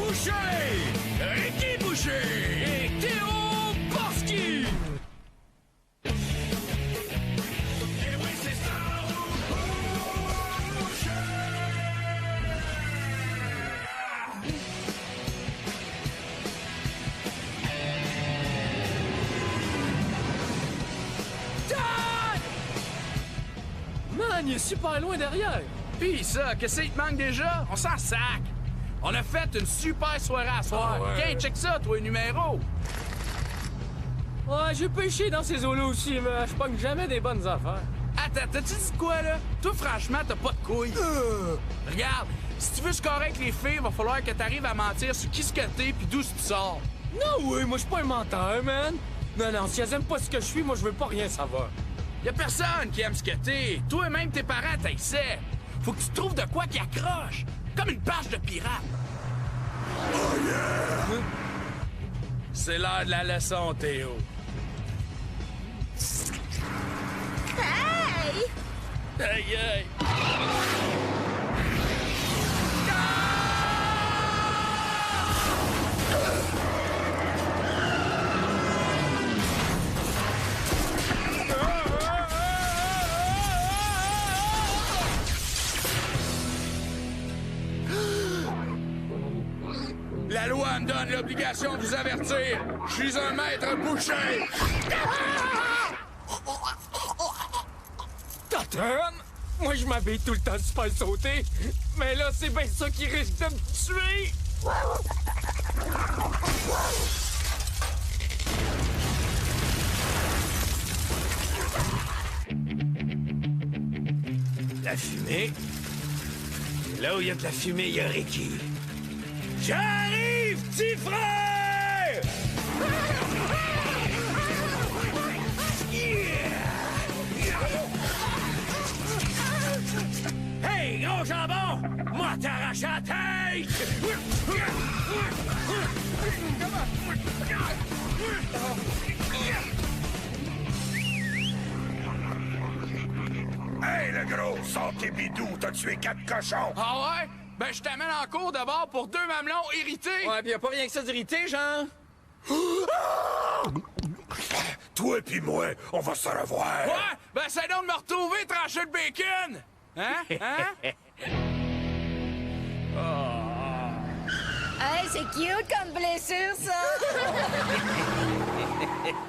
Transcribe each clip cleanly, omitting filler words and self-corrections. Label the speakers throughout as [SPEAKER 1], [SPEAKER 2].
[SPEAKER 1] Boucher! Ricky Boucher! Et Théo Borski! Et oui, c'est ça!
[SPEAKER 2] Man, il est super loin derrière!
[SPEAKER 1] Pis ça, qu'est-ce qu'il te manque déjà? On s'en sac! On a fait une super soirée à soir.
[SPEAKER 2] Ah ouais.
[SPEAKER 1] Tiens, check ça, toi, numéro!
[SPEAKER 2] Ouais, j'ai pêché dans ces eaux-là aussi, mais je pogne jamais des bonnes affaires.
[SPEAKER 1] Attends, t'as-tu dit quoi, là? Toi, franchement, t'as pas de couilles. Regarde, si tu veux scorer avec les filles, va falloir que t'arrives à mentir sur qui ce que t'es pis d'où tu sors.
[SPEAKER 2] Non, oui, moi, je suis pas un menteur, man. Non, si elles aiment pas ce que je suis, moi, je veux pas rien savoir.
[SPEAKER 1] Y a personne qui aime ce que t'es. Toi-même, tes parents t'haïssaient. Faut que tu trouves de quoi qui accroche. Comme une page de pirate. Oh yeah! C'est l'heure de la leçon, Théo.
[SPEAKER 3] Hey!
[SPEAKER 1] Aïe, aïe! La loi me donne l'obligation de vous avertir. Je suis un maître boucher.
[SPEAKER 2] Totem! Moi, je m'habille tout le temps de se faire sauter. Mais là, c'est bien ça qui risque de me tuer!
[SPEAKER 4] La fumée. Là où il y a de la fumée, il y a Ricky. J'arrive, petit frère! Hey, gros jambon! Moi, t'arrache la tête!
[SPEAKER 5] Hey, le gros, sors tes bidous, t'as tué 4 cochons!
[SPEAKER 1] Ah ouais? Ben, je t'amène en cours d'abord pour 2 mamelons irrités.
[SPEAKER 4] Ouais, pis y a pas rien que ça d'irrité, genre?
[SPEAKER 5] Toi pis moi, on va se revoir!
[SPEAKER 1] Ouais? Ben, c'est donc de me retrouver trancher le bacon! Hein? Hein?
[SPEAKER 3] Hey, c'est cute comme blessure, ça!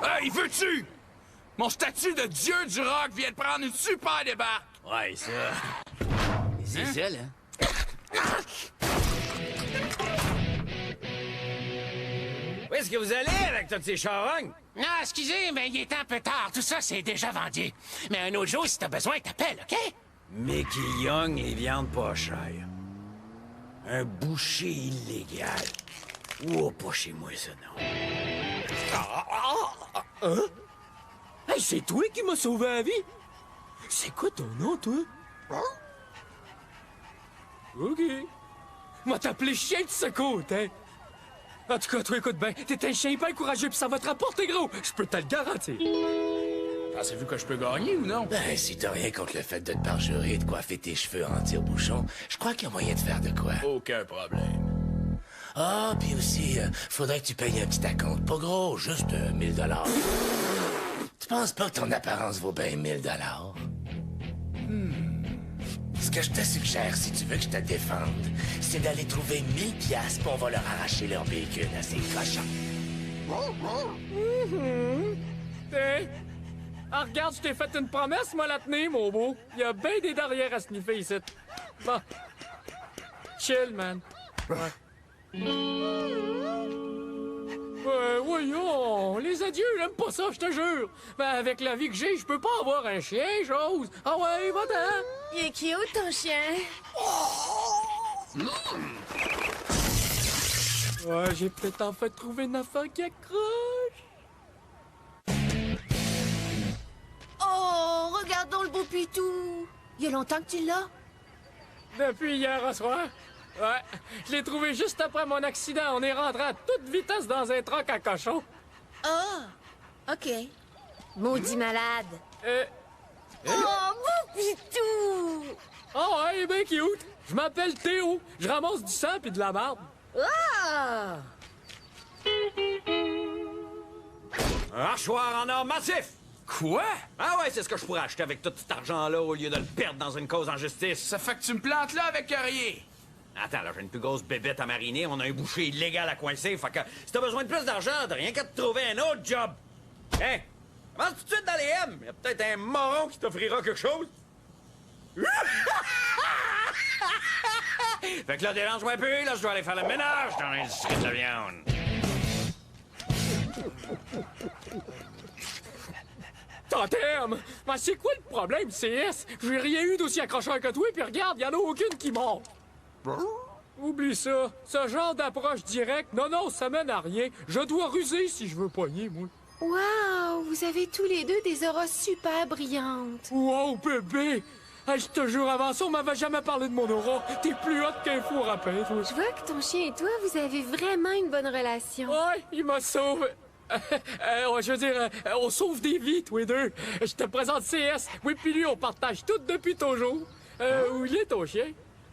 [SPEAKER 1] Hey, veux-tu? Mon statut de dieu du rock vient de prendre une super débarque!
[SPEAKER 4] Ouais, ça. C'est ça, là. Où est-ce que vous allez avec toutes ces charognes?
[SPEAKER 6] Non, excusez, mais il est un peu tard. Tout ça, c'est déjà vendu. Mais un autre jour, si t'as besoin, t'appelles, OK?
[SPEAKER 4] Mickey Young et viande pas chère. Un boucher illégal. Oh, pas chez moi, ça, non.
[SPEAKER 2] Hey, c'est toi qui m'as sauvé la vie! C'est quoi ton nom, toi? OK. Moi, t'appelé chien de secours, hein? En tout cas, toi, écoute bien, t'es un chien hyper courageux pis ça va te rapporter gros! Je peux te le garantir!
[SPEAKER 1] Pensez-vous que je peux gagner ou non?
[SPEAKER 6] Ben, si t'as rien contre le fait de te parjurer et de coiffer tes cheveux en tire-bouchon, je crois qu'il y a moyen de faire de quoi.
[SPEAKER 1] Aucun problème.
[SPEAKER 6] Ah, puis aussi, faudrait que tu payes un petit acompte. Pas gros, juste 1000 $. Tu penses pas que ton apparence vaut bien 1000 $? Ce que je te suggère, si tu veux que je te défende, c'est d'aller trouver 1000 piastres pis on va leur arracher leur bacon à ces cochons.
[SPEAKER 2] Hey! Ah, regarde, je t'ai fait une promesse, moi, la tenir, mon beau. Il y a bien des derrières à sniffer ici. Bon. Chill, man. Ouais. Voyons, les adieux, j'aime pas ça, je te jure. Ben, avec la vie que j'ai, je peux pas avoir un chien, chose. Ah ouais, va-t'en.
[SPEAKER 3] Il est cute, ton chien.
[SPEAKER 2] Ouais, j'ai peut-être enfin trouvé une affaire qui accroche.
[SPEAKER 3] Oh, regardons le beau pitou. Il y a longtemps que tu l'as?
[SPEAKER 2] Depuis hier au soir. Ouais, je l'ai trouvé juste après mon accident. On est rentré à toute vitesse dans un troc à cochon.
[SPEAKER 3] Ah, OK. Maudit malade.
[SPEAKER 2] Oh,
[SPEAKER 3] mon pitou!
[SPEAKER 2] ouais, il est bien cute. Je m'appelle Théo. Je ramasse du sang puis de la marde.
[SPEAKER 3] Ah!
[SPEAKER 4] Un hachoir en or massif!
[SPEAKER 1] Quoi?
[SPEAKER 4] Ah ouais, c'est ce que je pourrais acheter avec tout cet argent-là au lieu de le perdre dans une cause en justice.
[SPEAKER 1] Ça fait que tu me plantes là avec rien.
[SPEAKER 4] Attends, là, j'ai une plus grosse bébête à mariner, on a un boucher illégal à coincer, fait que si t'as besoin de plus d'argent, t'as rien qu'à te trouver un autre job. Hein? Avance tout de suite dans les M, y a peut-être un moron qui t'offrira quelque chose. Fait que là, dérange-moi un peu, là, je dois aller faire le ménage dans l'industrie de la viande.
[SPEAKER 2] Totem! Mais c'est quoi le problème, CS? J'ai rien eu d'aussi accrocheur que toi, puis regarde, y'en a aucune qui mord. Oublie ça. Ce genre d'approche directe, non, ça mène à rien. Je dois ruser si je veux pogner, moi.
[SPEAKER 3] Wow! Vous avez tous les deux des auras super brillantes.
[SPEAKER 2] Wow, bébé! Hey, je te jure, avant ça, on m'avait jamais parlé de mon aura. T'es plus hot qu'un four à pain, toi.
[SPEAKER 3] Je vois que ton chien et toi, vous avez vraiment une bonne relation.
[SPEAKER 2] Ouais, il m'a sauvé. Je veux dire, on sauve des vies, tous les deux. Je te présente CS. Oui, puis lui, on partage tout depuis toujours. Où il est, ton chien?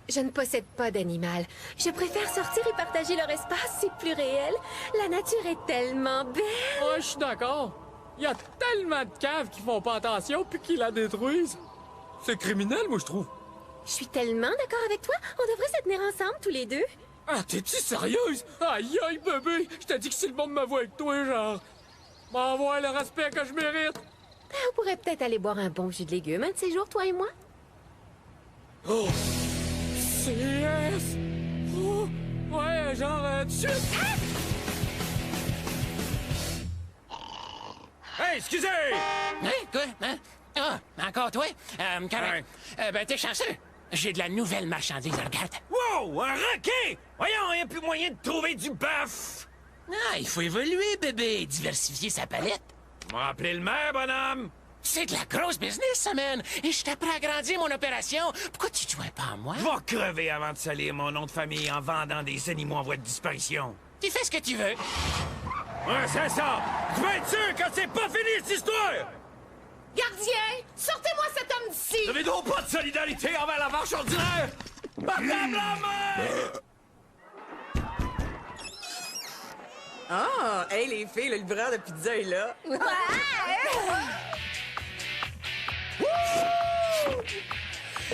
[SPEAKER 3] Je ne possède pas d'animal. Je préfère sortir et partager leur espace, c'est plus réel. La nature est tellement belle.
[SPEAKER 2] Ouais, je suis d'accord. Il y a tellement de caves qui font pas attention puis qui la détruisent. C'est criminel, moi, je trouve.
[SPEAKER 3] Je suis tellement d'accord avec toi. On devrait se tenir ensemble, tous les deux.
[SPEAKER 2] Ah, t'es-tu sérieuse? Aïe, aïe, bébé! Je t'ai dit que si le monde me voit avec toi, genre... m'envoie le respect que je mérite.
[SPEAKER 3] Ben, on pourrait peut-être aller boire un bon jus de légumes un de ces jours, toi et moi.
[SPEAKER 2] Oh! CS! Oh! Ouais, genre, tout de suite!
[SPEAKER 4] Hey, excusez!
[SPEAKER 6] Hein? Quoi? Hein? Ah, encore toi? Correct. Ben, t'es chanceux. J'ai de la nouvelle marchandise, regarde.
[SPEAKER 4] Wow, un requin! Voyons, y a plus moyen de trouver du bœuf!
[SPEAKER 6] Ah, il faut évoluer, bébé, diversifier sa palette.
[SPEAKER 4] M'a appelé le maire, bonhomme!
[SPEAKER 6] C'est de la grosse business, ça, man. Et je t'apprends à agrandir mon opération. Pourquoi tu te joins pas à moi?
[SPEAKER 4] Va crever avant de salir mon nom de famille en vendant des animaux en voie de disparition.
[SPEAKER 6] Tu fais ce que tu veux.
[SPEAKER 4] Ouais, c'est ça! Tu peux être sûr que c'est pas fini, cette histoire!
[SPEAKER 3] Gardien, sortez-moi cet homme d'ici!
[SPEAKER 4] Vous n'avez donc pas de solidarité envers la vache ordinaire? Madame la main!
[SPEAKER 7] Ah, hey les filles, le livreur de pizza est là.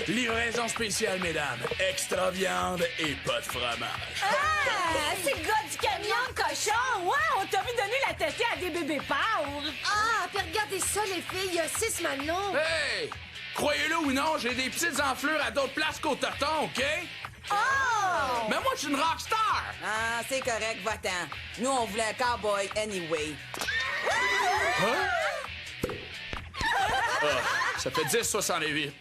[SPEAKER 1] Livraison spéciale, mesdames. Extra viande et pas de fromage.
[SPEAKER 8] Ah! C'est le gars du camion, cochon! Ouais, on t'a vu donner la tétée à des bébés pauvres!
[SPEAKER 3] Ah, puis regardez ça, les filles, il y a 6 maintenant.
[SPEAKER 1] Hey! Croyez-le ou non, j'ai des petites enflures à d'autres places qu'au Toton, OK?
[SPEAKER 8] Oh!
[SPEAKER 1] Mais moi, je suis une rockstar!
[SPEAKER 7] Ah, c'est correct, va-t'en. Nous, on voulait un cowboy anyway.
[SPEAKER 1] Ça fait 10,68.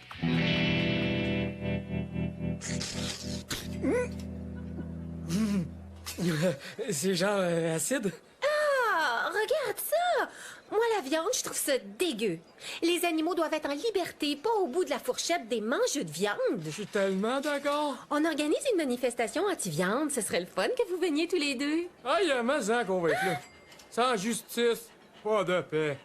[SPEAKER 2] C'est genre acide?
[SPEAKER 3] Ah, regarde ça! Moi, la viande, je trouve ça dégueu. Les animaux doivent être en liberté, pas au bout de la fourchette des mangeux de viande.
[SPEAKER 2] Je suis tellement d'accord.
[SPEAKER 3] On organise une manifestation anti-viande. Ce serait le fun que vous veniez tous les deux.
[SPEAKER 2] Ah, il y a mazan qu'on va être là. Sans justice, pas de paix.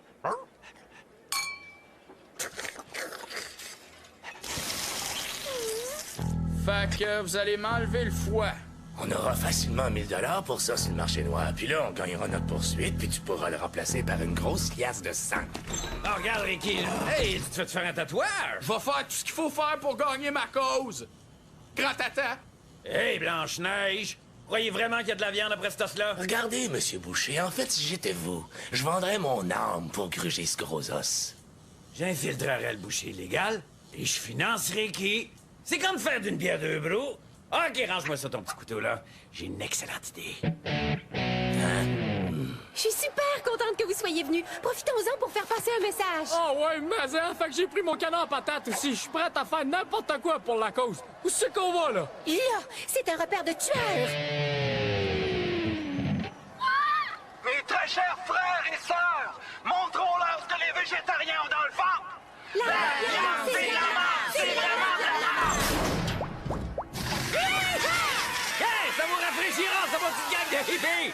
[SPEAKER 1] Fait que vous allez m'enlever le foie.
[SPEAKER 6] On aura facilement 1000 $ pour ça sur le marché noir. Puis là, on gagnera notre poursuite, puis tu pourras le remplacer par une grosse liasse de sang.
[SPEAKER 4] Oh, regarde, Ricky, là. Hey, tu te fais te faire un tatouage?
[SPEAKER 1] Je vais faire tout ce qu'il faut faire pour gagner ma cause. Grand-tata.
[SPEAKER 4] Hey, Blanche-Neige! Croyez vraiment qu'il y a de la viande après ce toss-là?
[SPEAKER 6] Regardez, Monsieur Boucher, en fait, si j'étais vous, je vendrais mon âme pour gruger ce gros os.
[SPEAKER 4] J'infiltrerai le boucher illégal et je financerai qui? C'est comme faire d'une bière de brou. OK, range-moi ça, ton petit couteau-là. J'ai une excellente idée.
[SPEAKER 3] Je suis super contente que vous soyez venus. Profitons-en pour faire passer un message.
[SPEAKER 2] Ah ouais, mazan, fait que j'ai pris mon canard patate aussi. Je suis prête à faire n'importe quoi pour la cause. Où c'est qu'on va, là?
[SPEAKER 3] Là, c'est un repère de tueurs.
[SPEAKER 5] Mes très chers frères et sœurs, montrons-leur ce que les végétariens ont dans le ventre!
[SPEAKER 3] La viande, c'est la mort! C'est la mort!
[SPEAKER 4] Hey, ça vous rafraîchira, ça, votre petite gang de hippies!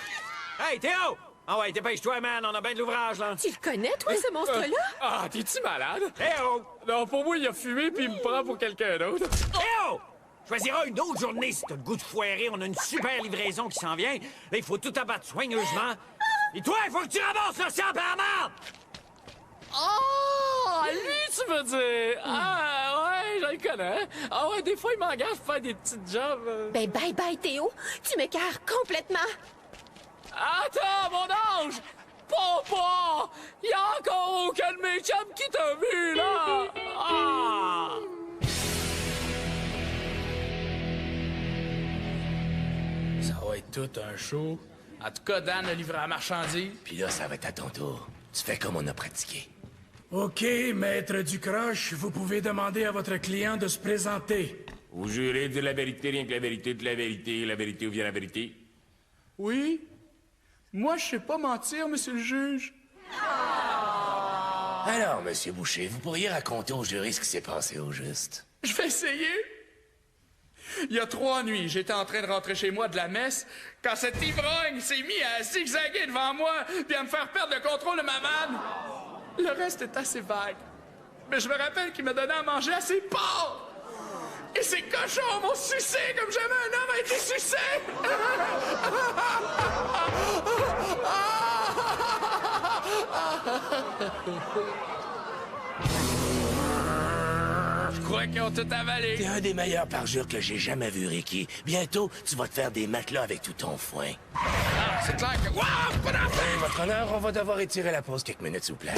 [SPEAKER 4] Hey, Théo! Ah ouais, dépêche-toi, man, on a bien de l'ouvrage, là.
[SPEAKER 3] Tu le connais, toi, ce monstre-là?
[SPEAKER 2] Ah, t'es-tu malade?
[SPEAKER 4] Théo!
[SPEAKER 2] Non, pour moi, il a fumé puis il me prend pour quelqu'un d'autre.
[SPEAKER 4] Théo! Choisira une autre journée si t'as le goût de foirer. On a une super livraison qui s'en vient. Là, il faut tout abattre soigneusement. Et toi, il faut que tu ramasses le sang par la marde!
[SPEAKER 2] Ah, lui, tu veux dire? Ah, ouais, je le connais. Ah ouais, des fois, il m'engage pour faire des petites jobs.
[SPEAKER 3] Ben, bye bye, Théo. Tu m'écœures complètement.
[SPEAKER 2] Attends, mon ange! Papa! Y a encore aucun de mes chums qui t'a vu, là! Ah!
[SPEAKER 1] Ça va être tout un show. En tout cas, Dan a livré la marchandise.
[SPEAKER 6] Puis là, ça va être à ton tour. Tu fais comme on a pratiqué.
[SPEAKER 9] OK, maître Ducroche, vous pouvez demander à votre client de se présenter.
[SPEAKER 10] Vous jurez de dire la vérité, rien que la vérité, de la vérité ou bien la vérité?
[SPEAKER 1] Oui. Moi, je sais pas mentir, monsieur le juge.
[SPEAKER 6] Alors, monsieur Boucher, vous pourriez raconter au jury ce qui s'est passé au juste.
[SPEAKER 1] Je vais essayer. Il y a 3 nuits, j'étais en train de rentrer chez moi de la messe quand cet ivrogne s'est mis à zigzaguer devant moi puis à me faire perdre le contrôle de ma manne. Le reste est assez vague. Mais je me rappelle qu'il m'a donné à manger à ses porcs. Et ces cochons m'ont sucé comme jamais un homme a été sucé. Je crois qu'ils ont tout avalé.
[SPEAKER 6] T'es un des meilleurs parjures que j'ai jamais vu, Ricky. Bientôt, tu vas te faire des matelas avec tout ton foin.
[SPEAKER 1] Ah, c'est clair que... Wow, pas d'enfant!
[SPEAKER 6] Votre honneur, on va devoir étirer la pause quelques minutes, s'il vous plaît.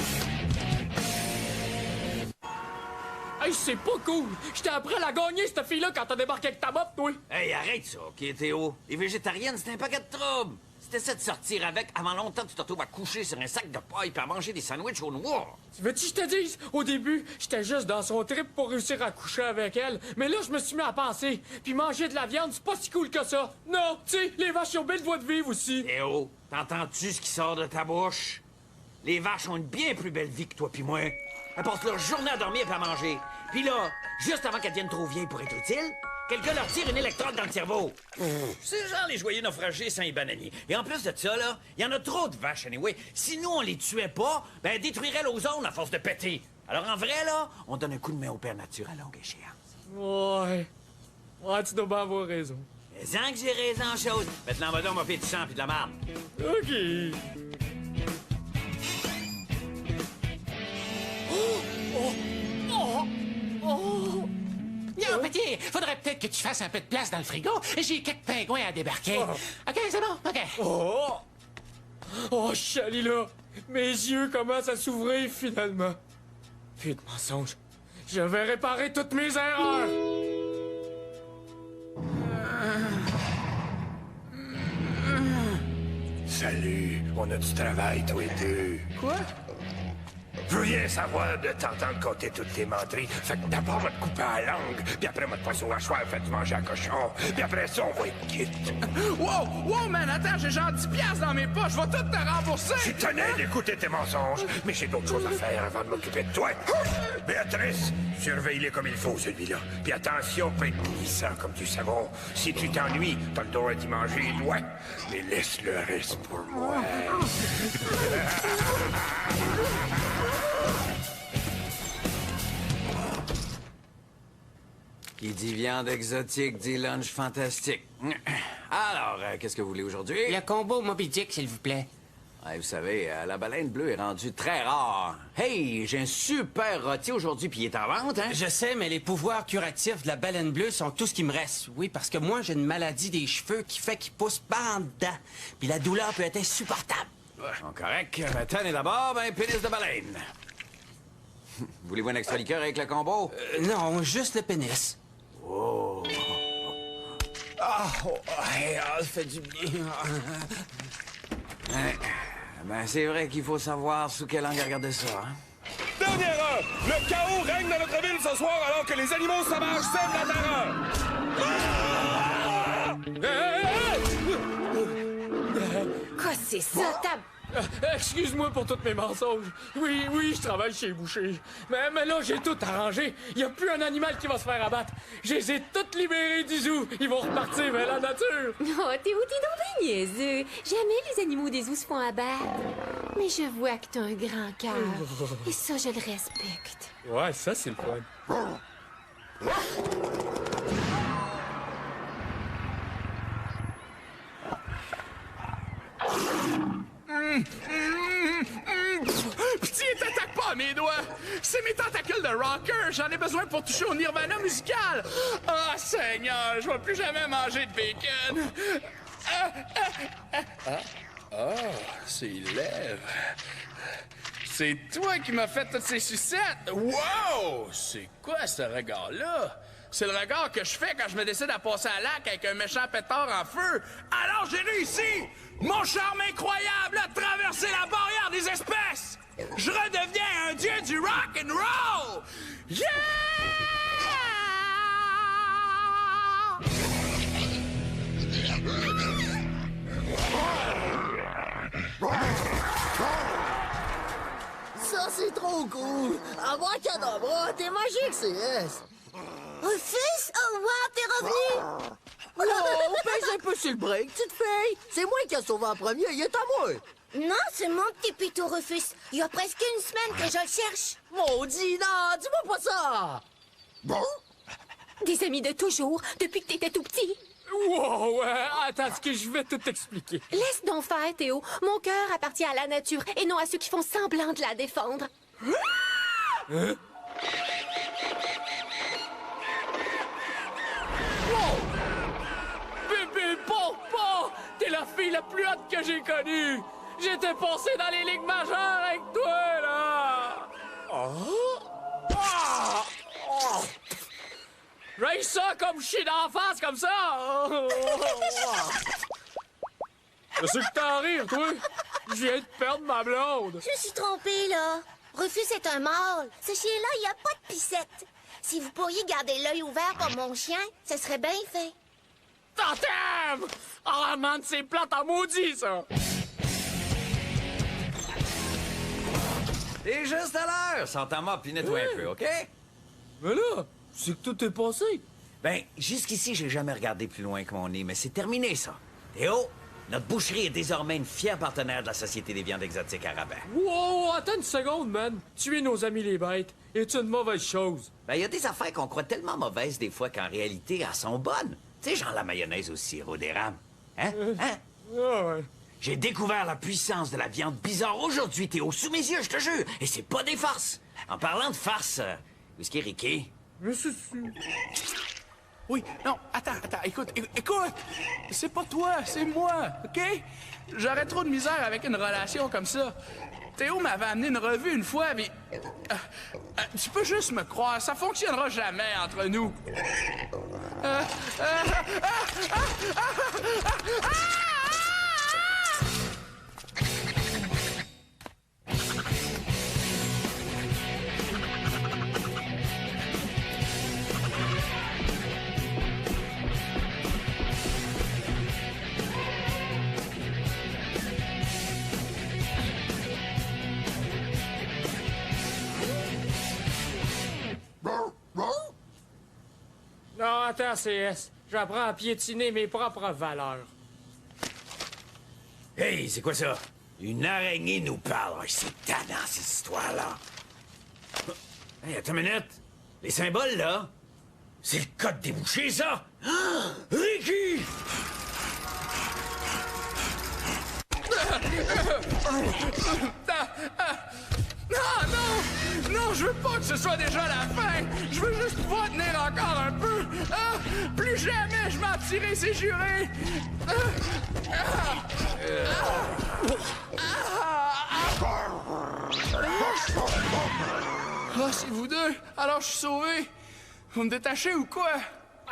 [SPEAKER 2] Hey, c'est pas cool! J'étais après la gagner, cette fille-là, quand t'as débarqué avec ta botte, toi!
[SPEAKER 4] Hey, arrête ça, OK, Théo? Les végétariennes, c'est un paquet de troubles. Si t'essaies de sortir avec, avant longtemps, tu te retrouves à coucher sur un sac de paille puis à manger des sandwichs au noir.
[SPEAKER 2] Veux-tu que je te dise? Au début, j'étais juste dans son trip pour réussir à coucher avec elle. Mais là, je me suis mis à penser. Puis manger de la viande, c'est pas si cool que ça. Non, tu sais, les vaches ont belle voie de vivre aussi.
[SPEAKER 4] Théo, t'entends-tu ce qui sort de ta bouche? Les vaches ont une bien plus belle vie que toi puis moi. Elles passent leur journée à dormir et à manger. Puis là, juste avant qu'elles deviennent trop vieilles pour être utiles, quelqu'un leur tire une électrode dans le cerveau. C'est genre les joyeux naufragés sans les bananiers. Et en plus de ça, là, il y en a trop de vaches, anyway. Si nous, on les tuait pas, ben, elles détruiraient l'ozone à force de péter. Alors en vrai, là, on donne un coup de main au Père Nature à longue échéance.
[SPEAKER 2] Ouais. Ouais, tu dois bien avoir raison.
[SPEAKER 4] Mais sans que j'ai raison en chose. Maintenant, va donc m'offrir du sang puis de la marde.
[SPEAKER 2] OK.
[SPEAKER 6] Yo, petit, faudrait peut-être que tu fasses un peu de place dans le frigo. J'ai quelques pingouins à débarquer. OK, c'est bon, OK.
[SPEAKER 2] Oh! Oh, Chali, là! Mes yeux commencent à s'ouvrir, finalement. Plus de mensonges. Je vais réparer toutes mes erreurs!
[SPEAKER 10] Salut, on a du travail, toi et deux.
[SPEAKER 1] Quoi?
[SPEAKER 10] Je veux rien savoir de t'entendre compter toutes tes menteries. Fait que d'abord, on va te couper à la langue, puis après, on va te passer au hachoir, fait te manger à cochon, puis après ça, on va être quitte.
[SPEAKER 1] Wow, man, attends, j'ai genre 10 piastres dans mes poches, je vais tout te rembourser!
[SPEAKER 10] Je tenais d'écouter tes mensonges, mais j'ai d'autres choses à faire avant de m'occuper de toi. Béatrice, surveille-les comme il faut, celui-là. Puis attention, peut être glissant comme du savon. Si tu t'ennuies, t'as le droit d'y manger les doigts, mais laisse le reste pour moi.
[SPEAKER 4] Qui dit viande exotique, dit lunch fantastique. Alors, qu'est-ce que vous voulez aujourd'hui?
[SPEAKER 11] Le combo Moby Dick, s'il vous plaît.
[SPEAKER 4] Ouais, vous savez, la baleine bleue est rendue très rare. Hey, j'ai un super rôti aujourd'hui, puis il est en vente, hein?
[SPEAKER 11] Je sais, mais les pouvoirs curatifs de la baleine bleue sont tout ce qui me reste. Oui, parce que moi, j'ai une maladie des cheveux qui fait qu'ils poussent pas en dedans. Puis la douleur peut être insupportable.
[SPEAKER 4] Bon, correct. Tenez d'abord, ben, pénis de baleine. Voulez-vous un extra liqueur avec le combo?
[SPEAKER 11] Non, juste le pénis.
[SPEAKER 4] Oh.
[SPEAKER 11] Ah, ça fait du bien.
[SPEAKER 4] Ben, c'est vrai qu'il faut savoir sous quelle angle regarder ça, hein?
[SPEAKER 12] Dernière heure! Le chaos règne dans notre ville ce soir alors que les animaux sauvages sèment la terreur!
[SPEAKER 3] Quoi, c'est ça, ta...
[SPEAKER 2] Excuse-moi pour tous mes mensonges. Oui, je travaille chez Boucher. Mais là, j'ai tout arrangé. Il n'y a plus un animal qui va se faire abattre. Je les ai toutes libérés du zoo. Ils vont repartir vers la nature.
[SPEAKER 3] Oh, t'es donc bien niaiseux. Jamais les animaux des zoos se font abattre. Mais je vois que t'as un grand cœur. Et ça, je le respecte.
[SPEAKER 2] Ouais, ça, c'est le fun.
[SPEAKER 1] Pitié, t'attaques pas à mes doigts! C'est mes tentacules de rocker! J'en ai besoin pour toucher au nirvana musical! Ah, Seigneur, je vais plus jamais manger de bacon! Ses lèvres... C'est toi qui m'as fait toutes ces sucettes! Wow! C'est quoi ce regard-là? C'est le regard que je fais quand je me décide à passer à lac avec un méchant pétard en feu. Alors j'ai réussi! Mon charme incroyable a traversé la barrière des espèces! Je redeviens un dieu du rock and roll! Yeah!
[SPEAKER 13] Ça, c'est trop cool! Abracadabra, t'es magique, CS!
[SPEAKER 3] Rufus? Oh, wow, t'es revenu!
[SPEAKER 13] Oh, pèse un peu sur le break, petite fille! C'est moi qui ai sauvé en premier, il est à moi!
[SPEAKER 3] Non, c'est mon petit pitou, Rufus. Il y a presque une semaine que je le cherche.
[SPEAKER 13] Maudit, non, dis-moi pas ça!
[SPEAKER 3] Bon? Des amis de toujours, depuis que t'étais tout petit.
[SPEAKER 2] Wow, attends, que je vais tout expliquer.
[SPEAKER 3] Laisse donc faire, Théo. Mon cœur appartient à la nature et non à ceux qui font semblant de la défendre.
[SPEAKER 2] Hein? Bébé Popo! T'es la fille la plus haute que j'ai connue! J'étais passé dans les ligues majeures avec toi, là! Oh! Ah! Oh! J'ai ça comme je suis d'en face, comme ça! Qu'est-ce que t'en rire, toi? Je viens de perdre ma blonde!
[SPEAKER 3] Je me suis trompée, là. Rufus est un mâle. Ce chien-là, il n'y a pas de piscette. Si vous pourriez garder l'œil ouvert comme mon chien, ce serait bien fait.
[SPEAKER 2] Totem! Ah, man, c'est plate à maudit, ça!
[SPEAKER 4] T'es juste à l'heure! Sens-ta-moi puis nettoie un peu, OK?
[SPEAKER 2] Mais là, c'est que tout est passé.
[SPEAKER 4] Ben, jusqu'ici, j'ai jamais regardé plus loin que mon nez, mais c'est terminé, ça. Théo, notre boucherie est désormais une fière partenaire de la Société des viandes exotiques à Rabais.
[SPEAKER 2] Wow, attends une seconde, man. Tuer nos amis les bêtes est une mauvaise chose.
[SPEAKER 4] Ben, il y a des affaires qu'on croit tellement mauvaises des fois qu'en réalité, elles sont bonnes. Tu sais, genre la mayonnaise au sirop d'érable. Hein? Hein?
[SPEAKER 2] Ah ouais.
[SPEAKER 4] J'ai découvert la puissance de la viande bizarre aujourd'hui, Théo, sous mes yeux, je te jure. Et c'est pas des farces. En parlant de farces, où est-ce qu'il est Ricky?
[SPEAKER 2] Mais c'est...
[SPEAKER 1] Oui, non, attends, écoute. C'est pas toi, c'est moi, OK? J'aurais trop de misère avec une relation comme ça. Théo m'avait amené une revue une fois, mais... tu peux juste me croire, ça fonctionnera jamais entre nous.
[SPEAKER 2] Non, attends, CS. J'apprends à piétiner mes propres valeurs.
[SPEAKER 4] Hey, c'est quoi ça? Une araignée nous parle. Oh, c'est tannant, cette histoire-là. Hey, attends une minute. Les symboles, là, c'est le code des bouchers, ça? Ah! Ricky!
[SPEAKER 1] Non, je veux pas que ce soit déjà la fin. Je veux juste pouvoir tenir encore un peu. Plus jamais je m'en tirerai, c'est juré. C'est vous deux. Alors je suis sauvé. Vous me détachez ou quoi?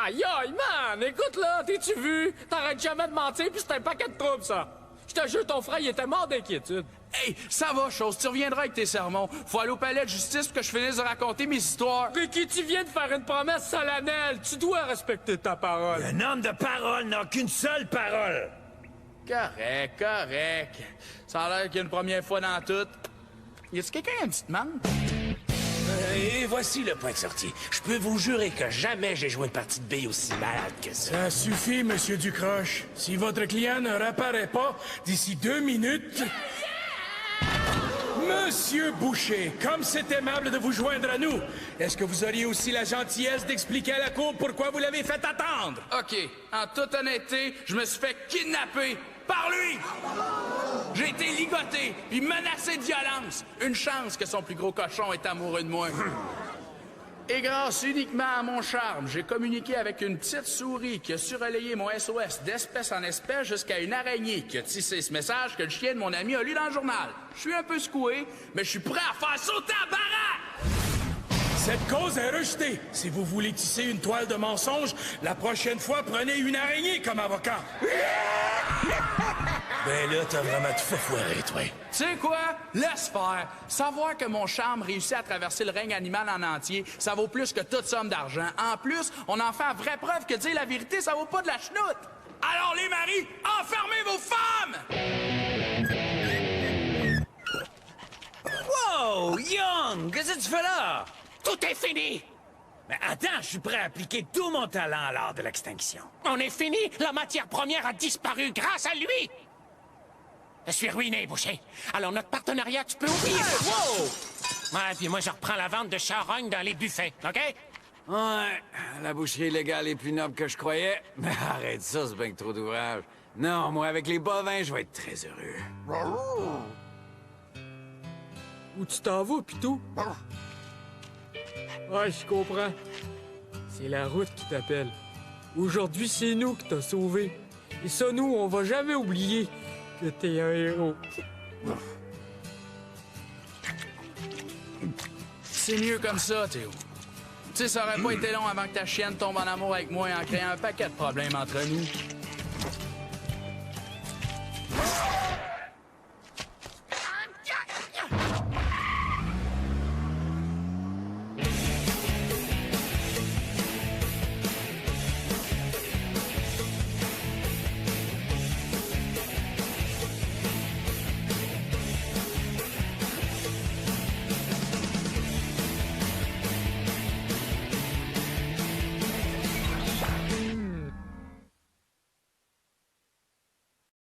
[SPEAKER 2] Aïe, aïe, man! Écoute, là, t'es-tu vu? T'arrêtes jamais de mentir, puis c'est un paquet de troubles, ça. Je te jure, ton frère, il était mort d'inquiétude.
[SPEAKER 1] Hey, ça va, chose. Tu reviendras avec tes sermons. Faut aller au palais de justice pour que je finisse de raconter mes histoires.
[SPEAKER 2] Ricky, tu viens de faire une promesse solennelle. Tu dois respecter ta parole.
[SPEAKER 4] Un homme de parole n'a qu'une seule parole.
[SPEAKER 1] Correct. Ça a l'air qu'il y a une première fois dans tout. Y a-tu quelqu'un qui a une petite manne?
[SPEAKER 6] Et voici le point de sortie. Je peux vous jurer que jamais j'ai joué une partie de billes aussi malade que ça.
[SPEAKER 9] Ça suffit, Monsieur Ducroche. Si votre client ne réapparaît pas d'ici 2 minutes... Monsieur Boucher, comme c'est aimable de vous joindre à nous, est-ce que vous auriez aussi la gentillesse d'expliquer à la cour pourquoi vous l'avez fait attendre?
[SPEAKER 1] OK. En toute honnêteté, je me suis fait kidnapper par lui! J'ai été ligoté, puis menacé de violence. Une chance que son plus gros cochon est amoureux de moi. Et grâce uniquement à mon charme, j'ai communiqué avec une petite souris qui a surrelayé mon SOS d'espèce en espèce jusqu'à une araignée qui a tissé ce message que le chien de mon ami a lu dans le journal. Je suis un peu secoué, mais je suis prêt à faire sauter la baraque!
[SPEAKER 9] Cette cause est rejetée. Si vous voulez tisser une toile de mensonges, la prochaine fois, prenez une araignée comme avocat.
[SPEAKER 6] Ben là, t'as vraiment tout fait foirer, toi.
[SPEAKER 1] Tu sais quoi? Laisse faire. Savoir que mon charme réussit à traverser le règne animal en entier, ça vaut plus que toute somme d'argent. En plus, on en fait vraie preuve que dire la vérité, ça vaut pas de la chenoute. Alors les maris, enfermez vos femmes!
[SPEAKER 4] Wow! Young! Qu'est-ce que tu fais là?
[SPEAKER 14] Tout est fini!
[SPEAKER 4] Mais attends, je suis prêt à appliquer tout mon talent à l'art de l'extinction.
[SPEAKER 14] On est fini! La matière première a disparu grâce à lui! Je suis ruiné, Boucher. Alors notre partenariat, tu peux oublier.
[SPEAKER 4] Wow!
[SPEAKER 14] Ouais, puis moi, je reprends la vente de charognes dans les buffets, OK?
[SPEAKER 4] Ouais, la boucherie légale est plus noble que je croyais. Mais arrête ça, c'est bien que trop d'ouvrage. Non, moi, avec les bovins, je vais être très heureux.
[SPEAKER 2] Où tu t'en vas, Pitou? Ouais, je comprends. C'est la route qui t'appelle. Aujourd'hui, c'est nous qui t'as sauvé. Et ça, nous, on va jamais oublier que t'es un héros.
[SPEAKER 1] C'est mieux comme ça, Théo. Tu sais, ça aurait pas été long avant que ta chienne tombe en amour avec moi en créant un paquet de problèmes entre nous.